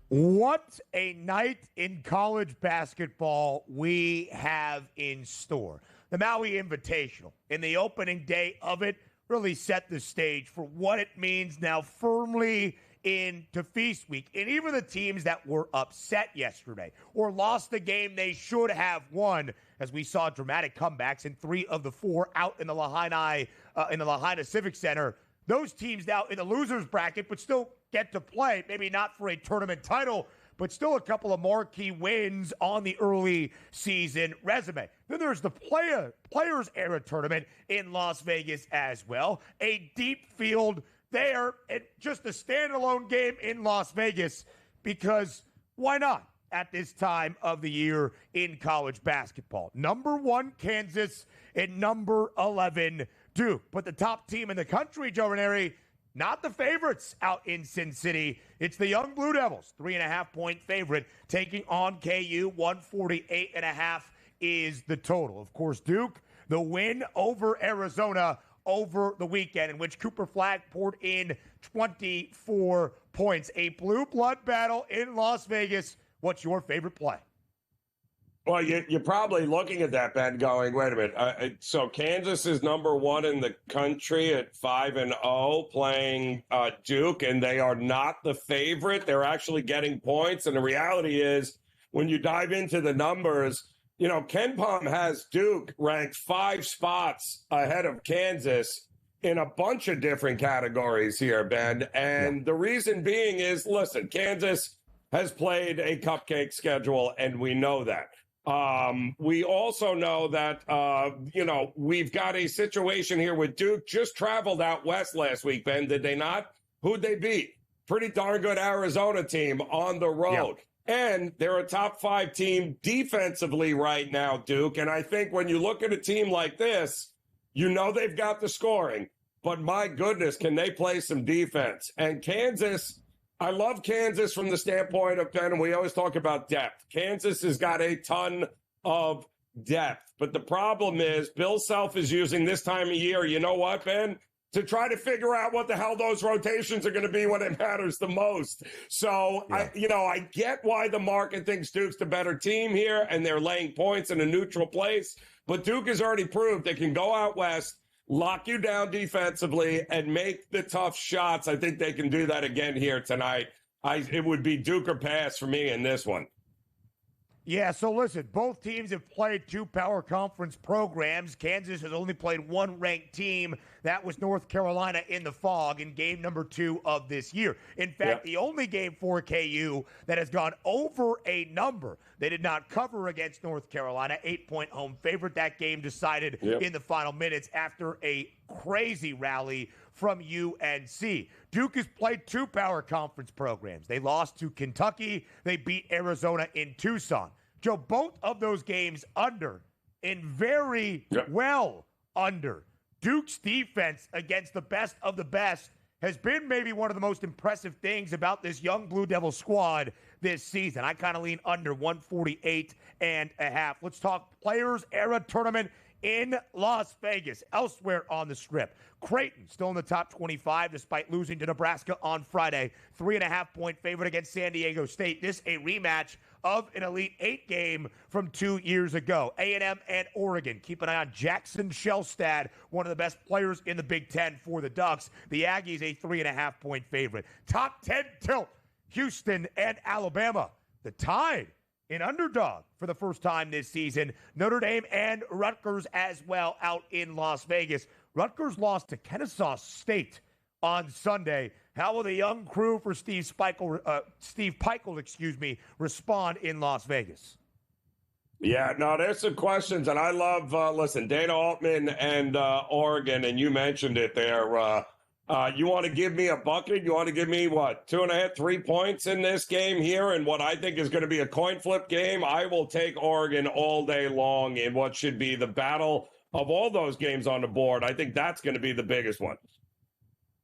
What a night in college basketball we have in store. The Maui Invitational, in the opening day of it, really set the stage for what it means now firmly into Feast Week. And even the teams that were upset yesterday or lost the game they should have won, as we saw dramatic comebacks in 3 of the 4 out in the Lahaina Civic Center. Those teams now in the losers bracket, but still get to play, maybe not for a tournament title, but still a couple of marquee wins on the early season resume. Then there's the Players Era Tournament in Las Vegas as well. A deep field there and just a standalone game in Las Vegas because why not at this time of the year in college basketball? Number 1, Kansas, and number 11, Duke. But the top team in the country, Joe Ranieri, not the favorites out in Sin City. It's the young Blue Devils, 3.5-point favorite, taking on KU. 148.5 is the total. Of course, Duke, the win over Arizona over the weekend, in which Cooper Flagg poured in 24 points. A blue blood battle in Las Vegas. What's your favorite play? Well, you're probably looking at that, Ben, going, wait a minute. So Kansas is number 1 in the country at 5-0 playing Duke, and they are not the favorite. They're actually getting points. And the reality is, when you dive into the numbers, you know, KenPom has Duke ranked 5 spots ahead of Kansas in a bunch of different categories here, Ben. And the reason being is, listen, Kansas has played a cupcake schedule, and we know that. We also know that, we've got a situation here with Duke just traveled out west last week, Ben, did they not? Who'd they beat? Pretty darn good Arizona team on the road. And they're a top 5 team defensively right now, Duke. And I think when you look at a team like this, you know they've got the scoring. But my goodness, can they play some defense? And Kansas, I love Kansas from the standpoint of, Ben, and we always talk about depth. Kansas has got a ton of depth. But the problem is Bill Self is using this time of year, you know what, Ben? To try to figure out what the hell those rotations are going to be when it matters the most. So, I get why the market thinks Duke's the better team here, and they're laying points in a neutral place. But Duke has already proved they can go out west, lock you down defensively, and make the tough shots. I think they can do that again here tonight. It would be Duke or pass for me in this one. Yeah, so listen, both teams have played 2 power conference programs. Kansas has only played 1 ranked team. That was North Carolina in the Fog in game number 2 of this year. In fact, the only game for KU that has gone over a number. They did not cover against North Carolina, 8-point home favorite. That game decided in the final minutes after a crazy rally from UNC. Duke has played 2 power conference programs. They lost to Kentucky. They beat Arizona in Tucson. Joe, both of those games under, and very well under. Duke's defense against the best of the best has been maybe one of the most impressive things about this young Blue Devil squad this season. I kind of lean under 148.5. Let's talk Players Era Tournament in Las Vegas. Elsewhere on the Strip, Creighton still in the top 25 despite losing to Nebraska on Friday. 3.5-point favorite against San Diego State. This a rematch of an Elite 8 game from 2 years ago. A&M and Oregon. Keep an eye on Jackson Shellstad, one of the best players in the Big Ten for the Ducks. The Aggies a 3.5-point favorite. Top 10 tilt, Houston and Alabama. The Tide an underdog for the first time this season. Notre Dame and Rutgers as well out in Las Vegas. Rutgers lost to Kennesaw State on Sunday. How will the young crew for Steve Peichel, respond in Las Vegas? Yeah, no, there's some questions, and I love, Dana Altman and Oregon, and you mentioned it there. You want to give me a bucket? You want to give me, 2.5, 3 points in this game here and what I think is going to be a coin flip game? I will take Oregon all day long in what should be the battle of all those games on the board. I think that's going to be the biggest one.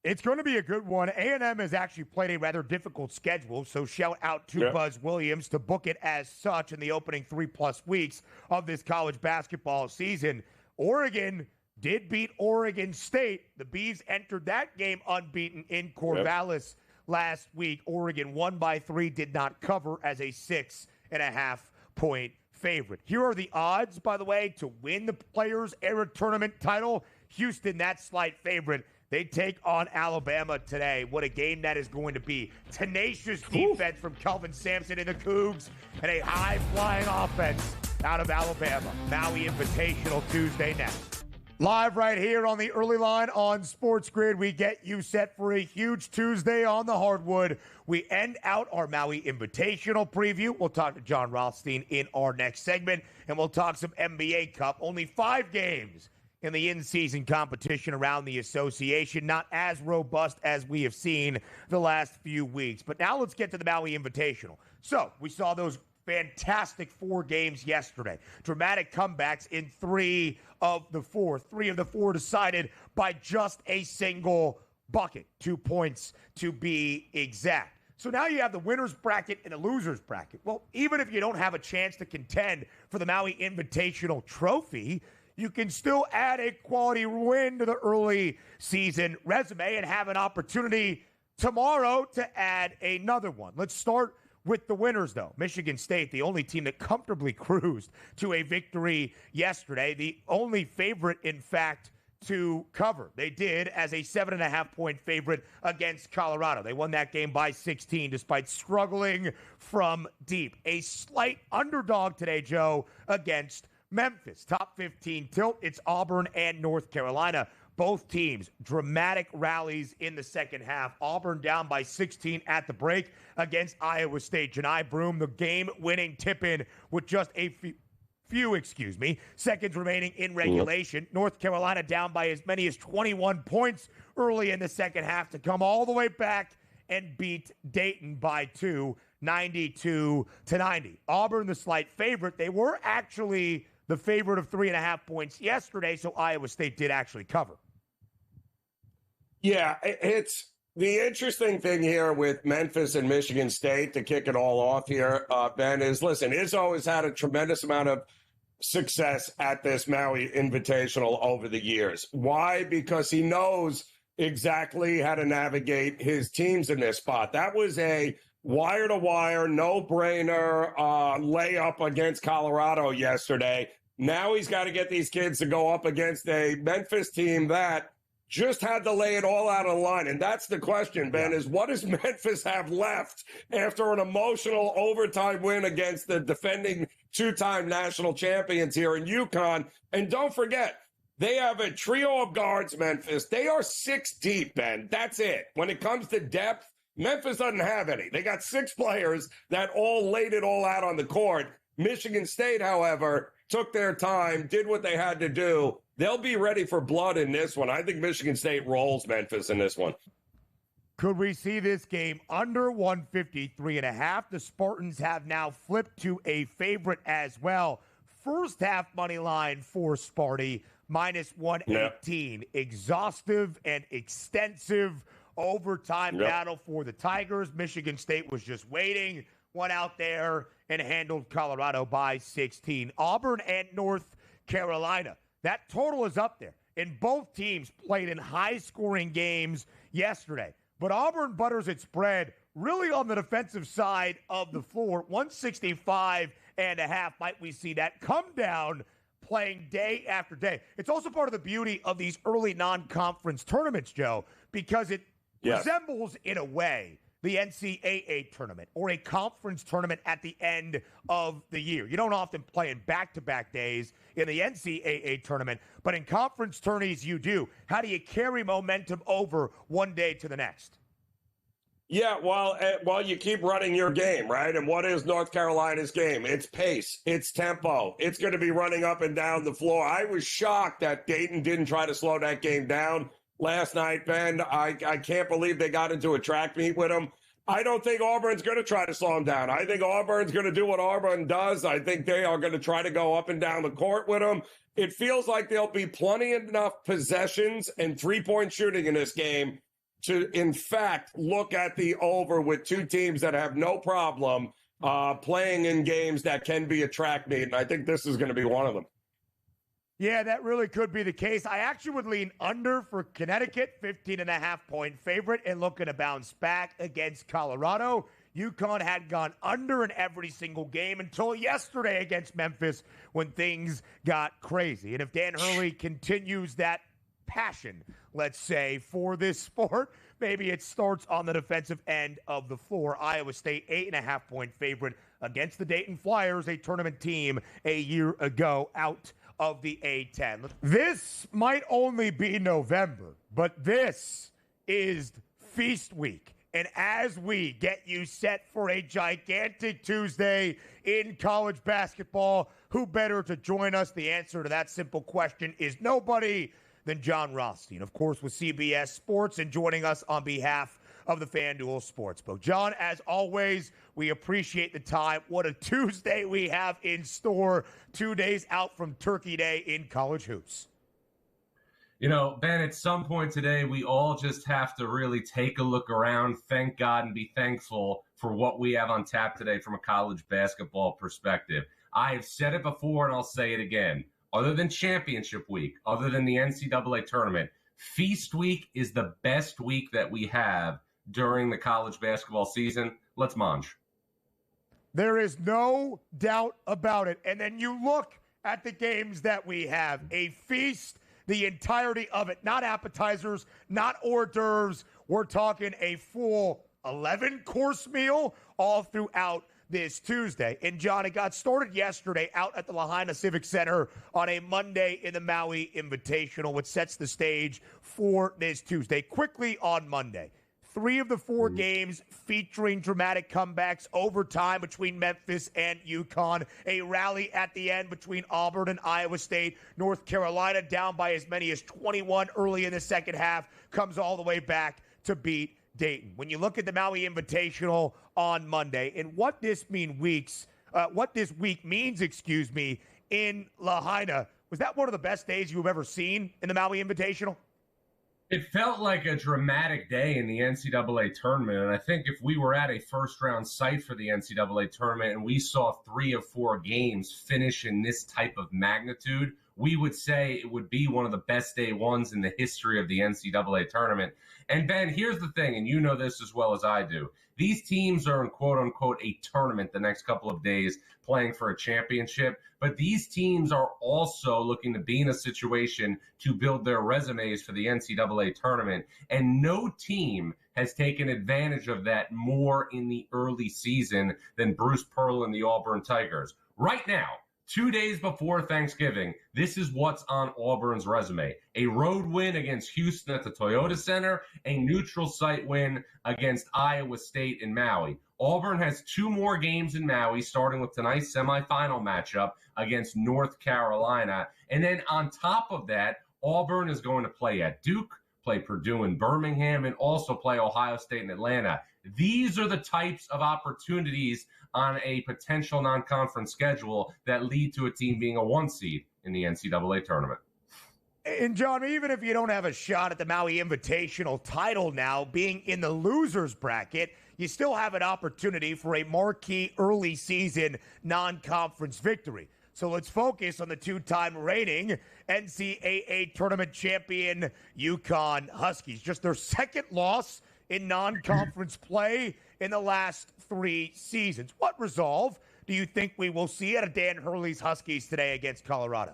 It's going to be a good one. A&M has actually played a rather difficult schedule, so shout out to Buzz Williams to book it as such in the opening 3+ weeks of this college basketball season. Oregon did beat Oregon State. The Bees entered that game unbeaten in Corvallis last week. Oregon won by 3, did not cover as a 6.5-point favorite. Here are the odds, by the way, to win the Players Era Tournament title. Houston, that slight favorite. They take on Alabama today. What a game that is going to be. Tenacious defense from Kelvin Sampson and the Cougs, and a high-flying offense out of Alabama. Maui Invitational Tuesday next. Live right here on the early line on SportsGrid, we get you set for a huge Tuesday on the hardwood. We end out our Maui Invitational preview. We'll talk to Jon Rothstein in our next segment, and we'll talk some NBA Cup. Only 5 games in the in-season competition around the association. Not as robust as we have seen the last few weeks. But now let's get to the Maui Invitational. So we saw those fantastic 4 games yesterday. Dramatic comebacks in 3 of the 4. 3 of the 4 decided by just a single bucket. 2 points to be exact. So now you have the winner's bracket and a loser's bracket. Well, even if you don't have a chance to contend for the Maui Invitational trophy, you can still add a quality win to the early season resume and have an opportunity tomorrow to add another one. Let's start with the winners, though. Michigan State, the only team that comfortably cruised to a victory yesterday, the only favorite, in fact, to cover. They did as a 7.5-point favorite against Colorado. They won that game by 16 despite struggling from deep. A slight underdog today, Joe, against Memphis. Top 15 tilt. It's Auburn and North Carolina. Both teams, dramatic rallies in the second half. Auburn down by 16 at the break against Iowa State. Janai Broome, the game-winning tip-in with just a few seconds remaining in regulation. North Carolina down by as many as 21 points early in the second half to come all the way back and beat Dayton by 2, 92-90. Auburn, the slight favorite. They were actually the favorite of 3.5 points yesterday, so Iowa State did actually cover. Yeah, it's the interesting thing here with Memphis and Michigan State to kick it all off here, Ben, is, listen, Izzo has had a tremendous amount of success at this Maui Invitational over the years. Why? Because he knows exactly how to navigate his teams in this spot. That was a wire-to-wire, no-brainer layup against Colorado yesterday. Now he's got to get these kids to go up against a Memphis team that just had to lay it all out on the line. And that's the question, Ben, is what does Memphis have left after an emotional overtime win against the defending 2-time national champions here in UConn? And don't forget, they have a trio of guards, Memphis. They are 6 deep, Ben. That's it. When it comes to depth, Memphis doesn't have any. They got 6 players that all laid it all out on the court. Michigan State, however, took their time, did what they had to do. They'll be ready for blood in this one. I think Michigan State rolls Memphis in this one. Could we see this game under 153.5? The Spartans have now flipped to a favorite as well. First half money line for Sparty, minus 118. Yep. Exhaustive and extensive overtime battle for the Tigers. Michigan State was just waiting, went out there and handled Colorado by 16. Auburn and North Carolina. That total is up there. And both teams played in high-scoring games yesterday. But Auburn butters its bread really on the defensive side of the floor. 165.5. Might we see that come down playing day after day? It's also part of the beauty of these early non-conference tournaments, Joe, because it resembles, in a way, the NCAA tournament or a conference tournament at the end of the year. You don't often play in back-to-back days in the NCAA tournament, but in conference tourneys you do. How do you carry momentum over one day to the next? Yeah, well, you keep running your game, right? And what is North Carolina's game? It's pace. It's tempo. It's going to be running up and down the floor. I was shocked that Dayton didn't try to slow that game down last night, Ben. I can't believe they got into a track meet with him. I don't think Auburn's going to try to slow him down. I think Auburn's going to do what Auburn does. I think they are going to try to go up and down the court with him. It feels like there'll be plenty enough possessions and three-point shooting in this game to, in fact, look at the over with 2 teams that have no problem playing in games that can be a track meet. And I think this is going to be one of them. Yeah, that really could be the case. I actually would lean under for Connecticut, 15.5-point favorite, and looking to bounce back against Colorado. UConn had gone under in every single game until yesterday against Memphis when things got crazy. And if Dan Hurley continues that passion, let's say, for this sport, maybe it starts on the defensive end of the floor. Iowa State, 8.5-point favorite against the Dayton Flyers, a tournament team a year ago, out of the A-10. This might only be November, but this is Feast Week. And as we get you set for a gigantic Tuesday in college basketball, who better to join us? The answer to that simple question is nobody than Jon Rothstein, of course, with CBS Sports, and joining us on behalf of the FanDuel Sportsbook. Jon, as always, we appreciate the time. What a Tuesday we have in store, 2 days out from Turkey Day in college hoops. You know, Ben, at some point today, we all just have to really take a look around, thank God, and be thankful for what we have on tap today from a college basketball perspective. I have said it before, and I'll say it again. Other than championship week, other than the NCAA tournament, Feast Week is the best week that we have during the college basketball season. Let's mange. There is no doubt about it. And then you look at the games that we have. A feast, the entirety of it. Not appetizers, not hors d'oeuvres. We're talking a full 11-course meal all throughout this Tuesday. And, Jon, it got started yesterday out at the Lahaina Civic Center on a Monday in the Maui Invitational, which sets the stage for this Tuesday. Quickly on Monday, 3 of the 4 games featuring dramatic comebacks, overtime between Memphis and UConn, a rally at the end between Auburn and Iowa State. North Carolina down by as many as 21 early in the second half, comes all the way back to beat Dayton. When you look at the Maui Invitational on Monday and what this week means, in Lahaina, was that one of the best days you've ever seen in the Maui Invitational? It felt like a dramatic day in the NCAA tournament, and I think if we were at a first-round site for the NCAA tournament and we saw 3 of 4 games finish in this type of magnitude, we would say it would be one of the best day ones in the history of the NCAA tournament. And, Ben, here's the thing, and you know this as well as I do. These teams are in quote-unquote a tournament the next couple of days playing for a championship, but these teams are also looking to be in a situation to build their resumes for the NCAA tournament, and no team has taken advantage of that more in the early season than Bruce Pearl and the Auburn Tigers. Right now, 2 days before Thanksgiving, this is what's on Auburn's resume. A road win against Houston at the Toyota Center, a neutral site win against Iowa State in Maui. Auburn has 2 more games in Maui, starting with tonight's semifinal matchup against North Carolina. And then on top of that, Auburn is going to play at Duke, play Purdue and Birmingham, and also play Ohio State and Atlanta. These are the types of opportunities on a potential non-conference schedule that lead to a team being a 1 seed in the NCAA tournament. And, Jon, even if you don't have a shot at the Maui Invitational title now, being in the loser's bracket, you still have an opportunity for a marquee early season non-conference victory. So let's focus on the 2-time reigning NCAA tournament champion UConn Huskies. Just their second loss in non-conference play in the last 3 seasons. What resolve do you think we will see out of Dan Hurley's Huskies today against Colorado?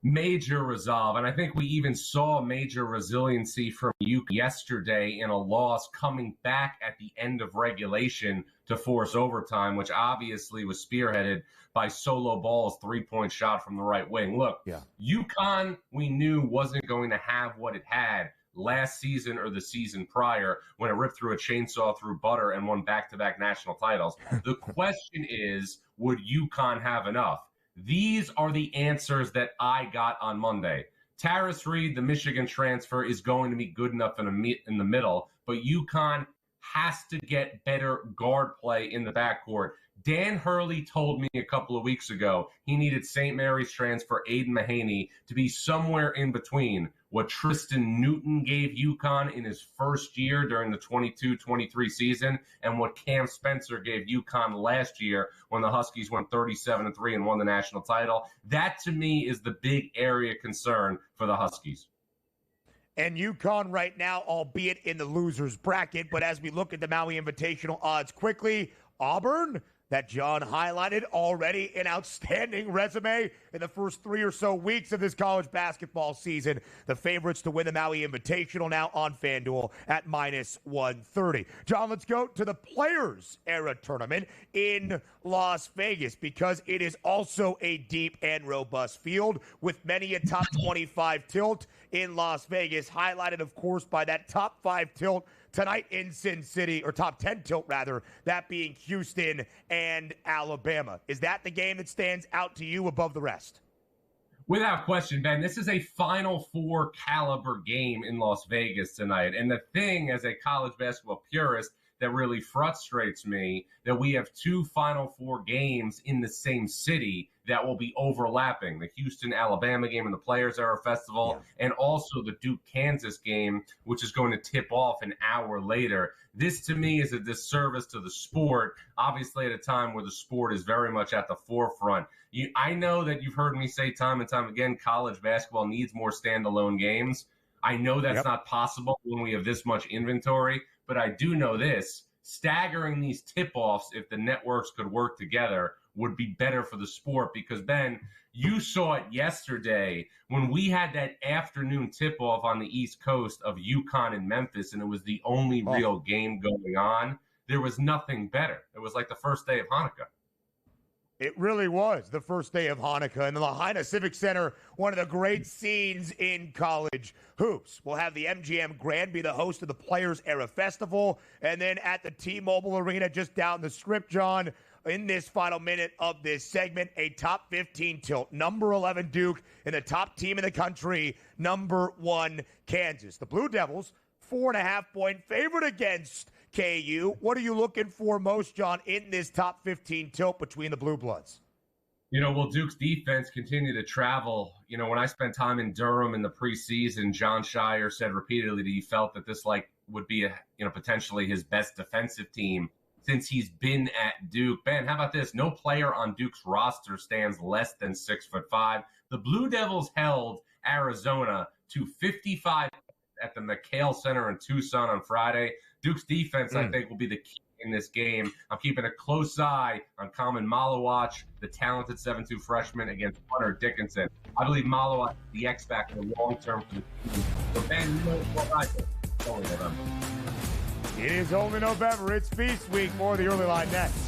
Major resolve, and I think we even saw major resiliency from UConn yesterday in a loss coming back at the end of regulation to force overtime, which obviously was spearheaded by Solo Ball's 3-point shot from the right wing. Look, UConn we knew wasn't going to have what it had last season or the season prior when it ripped through a chainsaw through butter and won back-to-back national titles. The question is, would UConn have enough? These are the answers that I got on Monday. Tarris Reed, the Michigan transfer, is going to be good enough in the middle, but UConn has to get better guard play in the backcourt. Dan Hurley told me a couple of weeks ago he needed St. Mary's transfer Aiden Mahaney to be somewhere in between what Tristan Newton gave UConn in his first year during the 22-23 season, and what Cam Spencer gave UConn last year when the Huskies went 37-3 and won the national title. That, to me, is the big area of concern for the Huskies. And UConn right now, albeit in the loser's bracket, but as we look at the Maui Invitational odds quickly, Auburn, that Jon highlighted, already an outstanding resume in the first 3 or so weeks of this college basketball season. The favorites to win the Maui Invitational now on FanDuel at -130. Jon, let's go to the Players Era Tournament in Las Vegas, because it is also a deep and robust field with many a top 25 tilt in Las Vegas, highlighted, of course, by that top 5 tilt tonight in Sin City, or top 10 tilt rather, that being Houston and Alabama. Is that the game that stands out to you above the rest? Without question, Ben, this is a Final Four caliber game in Las Vegas tonight. And the thing, as a college basketball purist, that really frustrates me, that we have 2 Final Four games in the same city that will be overlapping. The Houston-Alabama game in the Players Era Festival, and also the Duke-Kansas game, which is going to tip off an hour later. This, to me, is a disservice to the sport, obviously at a time where the sport is very much at the forefront. I know that you've heard me say time and time again, college basketball needs more standalone games. I know that's not possible when we have this much inventory, but I do know this: staggering these tip-offs, if the networks could work together, would be better for the sport. Because, Ben, you saw it yesterday when we had that afternoon tip-off on the East Coast of UConn and Memphis, and it was the only real game going on. There was nothing better. It was like the first day of Hanukkah. It really was the first day of Hanukkah. And the Lahaina Civic Center, one of the great scenes in college hoops. We'll have the MGM Grand be the host of the Players Era Festival. And then at the T-Mobile Arena, just down the strip, Jon, in this final minute of this segment, a top 15 tilt. Number 11 Duke, and the top team in the country, number 1 Kansas. The Blue Devils, 4.5-point favorite against KU. What are you looking for most, Jon, in this top 15 tilt between the Blue Bloods? Will Duke's defense continue to travel? When I spent time in Durham in the preseason, John Shire said repeatedly that he felt that this would be potentially his best defensive team since he's been at Duke. Ben, how about this? No player on Duke's roster stands less than 6'5". The Blue Devils held Arizona to 55 at the McHale Center in Tucson on Friday. Duke's defense, I think, will be the key in this game. I'm keeping a close eye on Common Malawach, the talented 7'2" freshman, against Hunter Dickinson. I believe Malawach is the X factor long-term for the team. So, Ben, you know what I think. It's only November. It is only November. It's Feast Week. More of the Early Line next.